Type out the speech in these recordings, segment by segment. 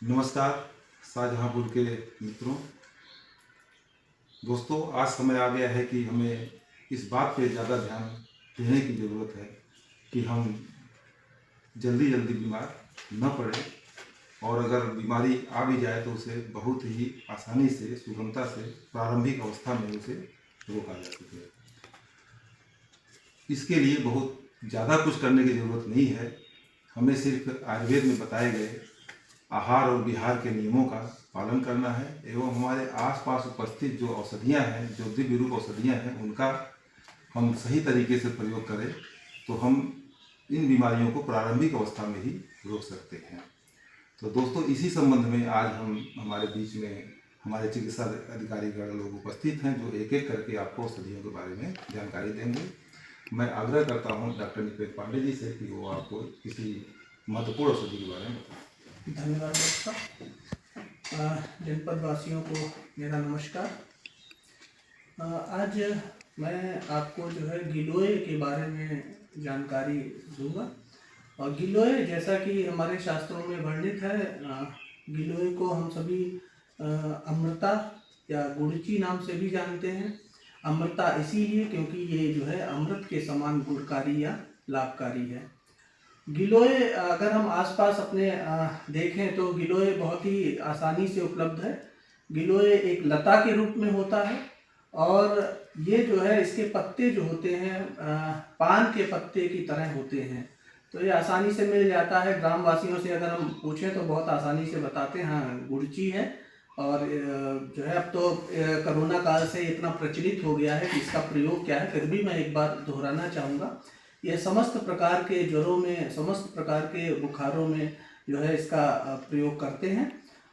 नमस्कार शाहजहाँपुर के मित्रों। दोस्तों, आज समय आ गया है कि हमें इस बात पे ज़्यादा ध्यान देने की ज़रूरत है कि हम जल्दी जल्दी बीमार न पड़े, और अगर बीमारी आ भी जाए तो उसे बहुत ही आसानी से, सुगमता से प्रारंभिक अवस्था में उसे रोका जा सके। इसके लिए बहुत ज़्यादा कुछ करने की ज़रूरत नहीं है। हमें सिर्फ आयुर्वेद में बताए गए आहार और विहार के नियमों का पालन करना है एवं हमारे आसपास उपस्थित जो औषधियाँ हैं, जो दिव्य रूप औषधियाँ हैं, उनका हम सही तरीके से प्रयोग करें तो हम इन बीमारियों को प्रारंभिक अवस्था में ही रोक सकते हैं। तो दोस्तों, इसी संबंध में आज हमारे बीच में हमारे चिकित्सा अधिकारीगण लोग उपस्थित हैं जो एक एक करके आपको औषधियों के बारे में जानकारी देंगे। मैं आग्रह करता हूं डॉक्टर निपेत पांडे जी से कि वो आपको किसी महत्वपूर्ण औषधि के बारे में बताएं। धन्यवाद डॉक्टर साहब। जनपद वासियों को मेरा नमस्कार। आज मैं आपको जो है गिलोय के बारे में जानकारी दूंगा। और गिलोय, जैसा कि हमारे शास्त्रों में वर्णित है, गिलोय को हम सभी अमृता या गुड़ची नाम से भी जानते हैं। अमृता इसीलिए क्योंकि ये जो है अमृत के समान गुणकारी या लाभकारी है। गिलोय अगर हम आसपास अपने देखें तो गिलोय बहुत ही आसानी से उपलब्ध है। गिलोय एक लता के रूप में होता है और ये जो है इसके पत्ते जो होते हैं पान के पत्ते की तरह होते हैं, तो ये आसानी से मिल जाता है। ग्रामवासियों से अगर हम पूछें तो बहुत आसानी से बताते हैं हाँ गुड़ची है। और जो है अब तो कोरोना काल से इतना प्रचलित हो गया है कि इसका प्रयोग क्या है, फिर भी मैं एक बार दोहराना चाहूँगा। यह समस्त प्रकार के ज्वरों में, समस्त प्रकार के बुखारों में जो है इसका प्रयोग करते हैं।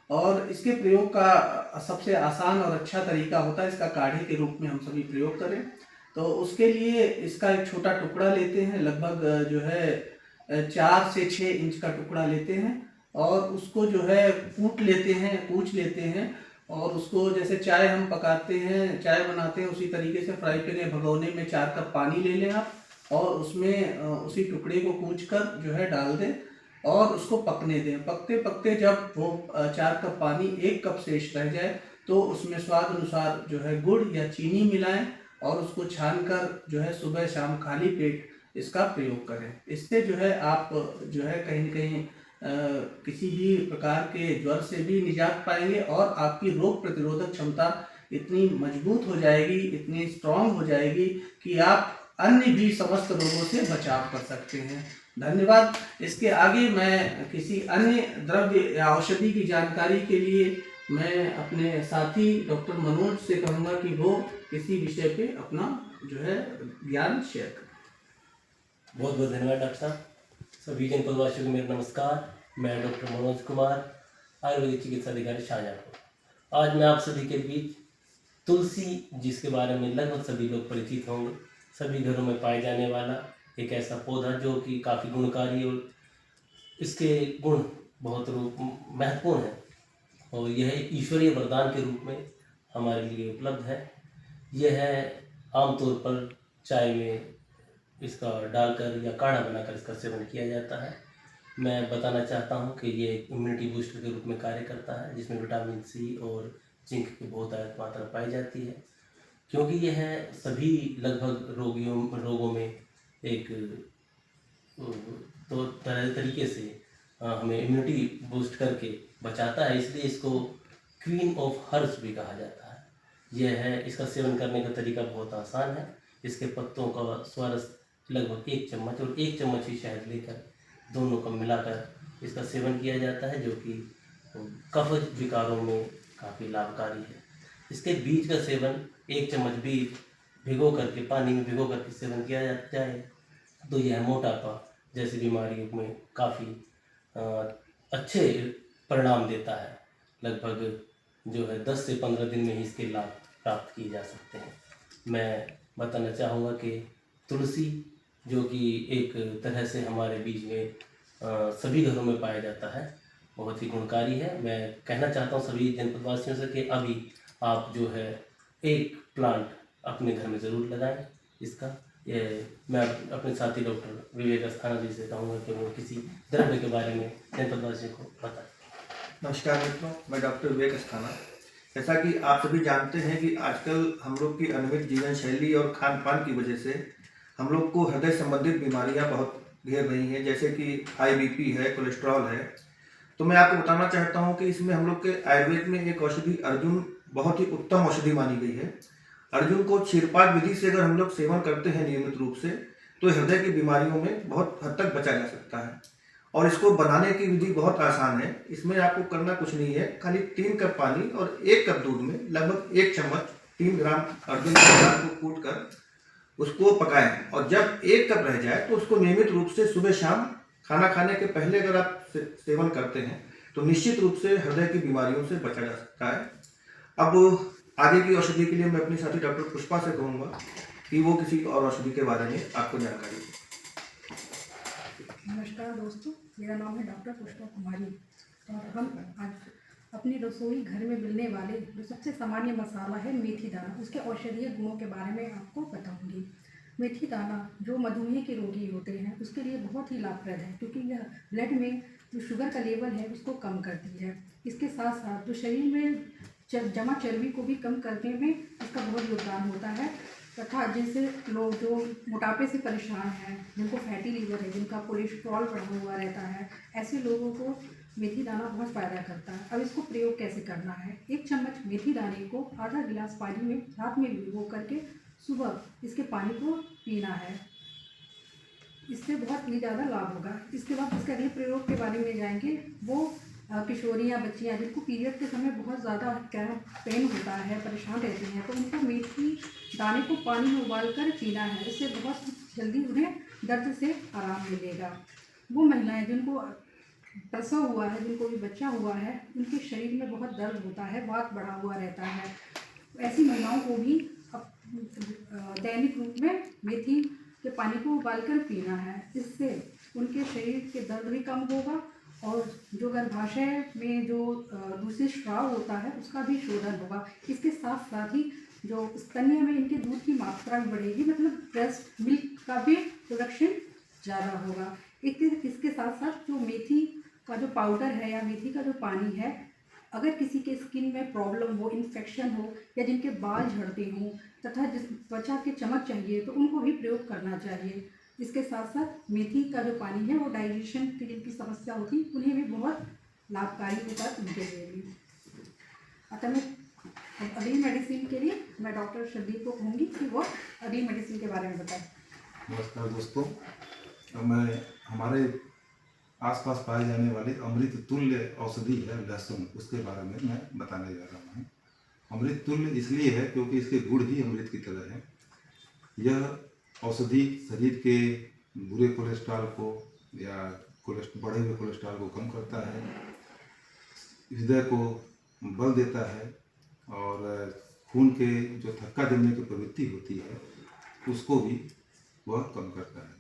और इसके प्रयोग का सबसे आसान और अच्छा तरीका होता है इसका काढ़े के रूप में हम सभी प्रयोग करें। तो उसके लिए इसका एक छोटा टुकड़ा लेते हैं, लगभग जो है 4 से 6 इंच का टुकड़ा लेते हैं और उसको जो है कूट लेते हैं, कूच लेते हैं। और उसको जैसे चाय हम पकाते हैं, चाय बनाते हैं, उसी तरीके से फ्राई पैन या भगोने में 4 कप पानी ले लें आप और उसमें उसी टुकड़े को कूच कर जो है डाल दें और उसको पकने दें। पकते पकते जब वो 4 कप पानी 1 कप शेष रह जाए तो उसमें स्वाद अनुसार जो है गुड़ या चीनी मिलाएं और उसको छान कर जो है सुबह शाम खाली पेट इसका प्रयोग करें। इससे जो है आप जो है कहीं न कहीं किसी भी प्रकार के ज्वर से भी निजात पाएंगे और आपकी रोग प्रतिरोधक क्षमता इतनी मजबूत हो जाएगी, इतनी स्ट्रांग हो जाएगी कि आप अन्य भी समस्त रोगों से बचाव कर सकते हैं। धन्यवाद। इसके आगे मैं किसी अन्य द्रव्य या औषधि की जानकारी के लिए मैं अपने साथी डॉक्टर मनोज से कहूँगा कि वो किसी विषय पे अपना जो है ज्ञान शेयर करें। बहुत बहुत धन्यवाद डॉक्टर साहब। सभी जनपदवासियों को मेरा नमस्कार। मैं डॉक्टर मनोज कुमार, आयुर्वेदिक चिकित्सा अधिकारी शाहजहाँपुर। आज मैं आप सभी के बीच तुलसी, जिसके बारे में लगभग सभी लोग परिचित होंगे, सभी घरों में पाए जाने वाला एक ऐसा पौधा जो कि काफ़ी गुणकारी और इसके गुण बहुत महत्वपूर्ण है और यह ईश्वरीय वरदान के रूप में हमारे लिए उपलब्ध है। यह आमतौर पर चाय में इसका डालकर या काढ़ा बनाकर इसका सेवन किया जाता है। मैं बताना चाहता हूं कि ये इम्यूनिटी बूस्टर के रूप में कार्य करता है, जिसमें विटामिन सी और जिंक की बहुत अधिक मात्रा पाई जाती है। क्योंकि यह सभी लगभग रोगों में एक तो तरीके से हमें इम्यूनिटी बूस्ट करके बचाता है, इसलिए इसको क्वीन ऑफ हर्ब्स भी कहा जाता है। यह है, इसका सेवन करने का तरीका बहुत आसान है। इसके पत्तों का स्वारस लगभग 1 चम्मच और 1 चम्मच ही शहद लेकर दोनों को मिलाकर इसका सेवन किया जाता है, जो कि कफ विकारों में काफ़ी लाभकारी है। इसके बीज का सेवन 1 चम्मच बीज भिगो करके, पानी में भिगो करके सेवन किया जाए तो यह मोटापा जैसी बीमारियों में काफ़ी अच्छे परिणाम देता है। लगभग जो है 10 से 15 दिन में ही इसके लाभ प्राप्त किए जा सकते हैं। मैं बताना चाहूँगा कि तुलसी, जो कि एक तरह से हमारे बीच में सभी घरों में पाया जाता है, बहुत ही गुणकारी है। मैं कहना चाहता हूँ सभी जनपदवासियों से कि अभी आप जो है एक प्लांट अपने घर में ज़रूर लगाएं इसका। ये मैं अपने साथी डॉक्टर विवेक अस्थाना जी से कहूँगा कि वो किसी द्रव्य के बारे में जनपदवासियों को बताएं। नमस्कार मित्रों, मैं डॉक्टर विवेक अस्थाना। जैसा कि आप सभी जानते हैं कि आजकल हम लोग की अनियमित जीवन शैली और खान पान की वजह से हम लोग को हृदय संबंधित बीमारियां बहुत घेर रही हैं, जैसे कि हाई बीपी है, कोलेस्ट्रॉल है। तो मैं आपको बताना चाहता हूं कि इसमें हम लोग के आयुर्वेद में एक औषधि अर्जुन बहुत ही उत्तम औषधि मानी गई है। अर्जुन को क्षीरपाक विधि से अगर हम लोग सेवन करते हैं नियमित रूप से, तो हृदय की बीमारियों में बहुत हद तक बचा जा सकता है। और इसको बनाने की विधि बहुत आसान है। इसमें आपको करना कुछ नहीं है, खाली 3 कप पानी और 1 कप दूध में लगभग 1 चम्मच 3 ग्राम अर्जुन के दाल को कूट कर उसको पकाएं। और जब 1 कप रह जाए तो उसको नियमित रूप से सुबह शाम खाना खाने के पहले अगर आप सेवन करते हैं तो निश्चित रूप से हृदय की बीमारियों से बचा जा सकता है। अब आगे की औषधि के लिए मैं अपनी साथी डॉक्टर पुष्पा से कहूँगा कि वो किसी और औषधि के बारे में आपको जानकारी दें। नमस्कार दोस्तों, मेरा नाम है डॉक्टर पुष्पा कुमारी और हम आज अपनी रसोई घर में मिलने वाले जो सबसे सामान्य मसाला है मेथी दाना, उसके औषधीय गुणों के बारे में आपको बताऊंगी। मेथी दाना जो मधुमेह के रोगी होते हैं उसके लिए बहुत ही लाभप्रद है, क्योंकि यह ब्लड में जो शुगर का लेवल है उसको कम करती है। इसके साथ साथ जो शरीर में जमा चर्बी को भी कम करने में इसका बहुत योगदान होता है। तथा जिनसे लोग जो मोटापे से परेशान हैं, जिनको फैटी लीवर है, जिनका कोलेस्ट्रॉल बढ़ा हुआ रहता है, ऐसे लोगों को मेथी दाना बहुत फ़ायदा करता है। अब इसको प्रयोग कैसे करना है? 1 चम्मच मेथी दाने को आधा गिलास पानी में रात में भिगो करके सुबह इसके पानी को पीना है। इससे बहुत ही ज़्यादा लाभ होगा। इसके बाद इसके अगले प्रयोग के बारे में जाएंगे। वो किशोरियाँ, बच्चियाँ जिनको पीरियड के समय बहुत ज़्यादा पेन होता है, परेशान रहती हैं, तो उनको मेथी दाने को पानी में उबाल कर पीना है। इससे बहुत जल्दी उन्हें दर्द से आराम मिलेगा। वो महिलाएं जिनको प्रसव हुआ है, जिनको भी बच्चा हुआ है, उनके शरीर में बहुत दर्द होता है, वात बढ़ा हुआ रहता है, ऐसी महिलाओं को भी दैनिक रूप में मेथी के पानी को उबाल कर पीना है। इससे उनके शरीर के दर्द भी कम होगा और जो गर्भाशय में जो दूषित स्राव होता है उसका भी शोधन होगा। इसके साथ साथ ही जो स्तन्य में इनके दूध की मात्रा भी बढ़ेगी, मतलब ब्रेस्ट मिल्क का भी प्रोडक्शन ज़्यादा होगा। इसके साथ साथ जो मेथी का जो पाउडर है या मेथी का जो पानी है, अगर किसी के स्किन में प्रॉब्लम हो, इन्फेक्शन हो या जिनके बाल झड़ते हों तथा जिस त्वचा के चमक चाहिए तो उनको भी प्रयोग करना चाहिए। इसके साथ साथ मेथी का जो पानी है वो डाइजेशन की जिनकी समस्या होती है उन्हें भी बहुत लाभकारी होता है, उनके लिए भी। अतः मैं अगली मेडिसिन के लिए मैं डॉक्टर शरदीप को कहूँगी कि वो अगली मेडिसिन के बारे में बताएं। नमस्कार दोस्तों, मैं हमारे आसपास पाए जाने वाले अमृत तुल्य औषधि है लहसुन, उसके बारे में मैं बताने जा रहा हूँ। अमृत तुल्य इसलिए है क्योंकि इसके गुण ही अमृत की तरह है। यह औषधि शरीर के बुरे कोलेस्ट्रॉल को या बढ़े हुए कोलेस्ट्रॉल को कम करता है, हृदय को बल देता है और खून के जो थक्का जमने की प्रवृत्ति होती है उसको भी वह कम करता है।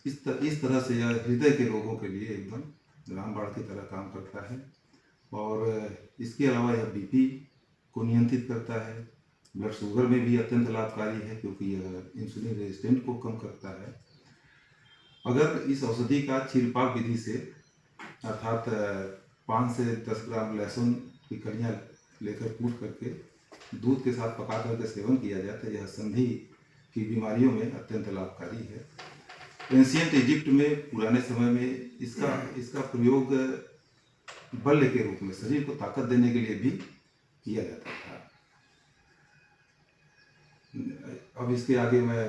इस तरह से यह हृदय के रोगों के लिए एकदम रामबाण की तरह काम करता है। और इसके अलावा यह बीपी को नियंत्रित करता है, ब्लड शुगर में भी अत्यंत लाभकारी है क्योंकि यह इंसुलिन रेजिस्टेंट को कम करता है। अगर इस औषधि का क्षीरपाक विधि से अर्थात 5 से 10 ग्राम लहसुन की कलियाँ लेकर कूट करके दूध के साथ पका करके सेवन किया जाए तो यह संधि की बीमारियों में अत्यंत लाभकारी है। एंशिएंट इजिप्ट में पुराने समय में इसका प्रयोग बल के रूप में शरीर को ताकत देने के लिए भी किया जाता था। अब इसके आगे मैं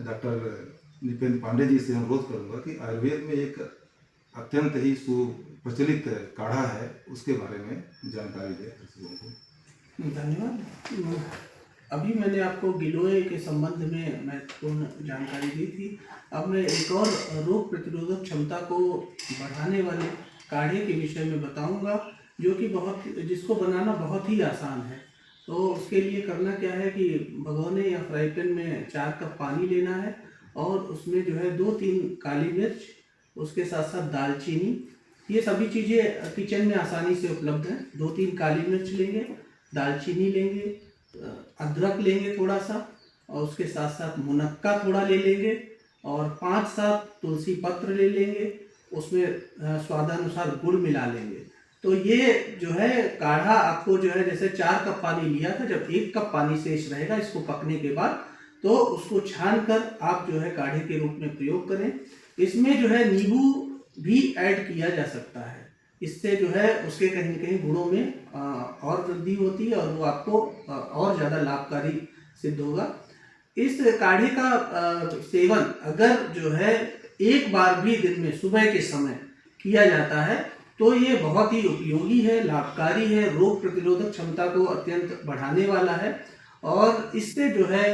डॉक्टर निपेंद्र पांडे जी से अनुरोध करूंगा कि आयुर्वेद में एक अत्यंत ही सुप्रचलित काढ़ा है, उसके बारे में जानकारी दें लोगों को। धन्यवाद। अभी मैंने आपको गिलोय के संबंध में महत्वपूर्ण जानकारी दी थी। अब मैं एक और रोग प्रतिरोधक क्षमता को बढ़ाने वाले काढ़े के विषय में बताऊंगा, जो कि जिसको बनाना बहुत ही आसान है। तो उसके लिए करना क्या है कि भगोने या फ्राई पैन में 4 कप पानी लेना है और उसमें जो है 2-3 काली मिर्च, उसके साथ साथ दालचीनी, ये सभी चीज़ें किचन में आसानी से उपलब्ध हैं। 2-3 काली मिर्च लेंगे, दालचीनी लेंगे, अदरक लेंगे थोड़ा सा, और उसके साथ साथ मुनक्का थोड़ा ले लेंगे और 5-7 तुलसी पत्र ले लेंगे। उसमें स्वादानुसार गुड़ मिला लेंगे। तो ये जो है काढ़ा आपको जो है जैसे 4 कप पानी लिया था, जब 1 कप पानी शेष रहेगा इसको पकने के बाद, तो उसको छान कर आप जो है काढ़े के रूप में प्रयोग करें। इसमें जो है नींबू भी ऐड किया जा सकता है, इससे जो है उसके कहीं न कहीं गुणों में और वृद्धि होती है और वो आपको और ज़्यादा लाभकारी सिद्ध होगा। इस काढ़े का सेवन अगर जो है एक बार भी दिन में सुबह के समय किया जाता है तो ये बहुत ही उपयोगी है, लाभकारी है, रोग प्रतिरोधक क्षमता को अत्यंत बढ़ाने वाला है और इससे जो है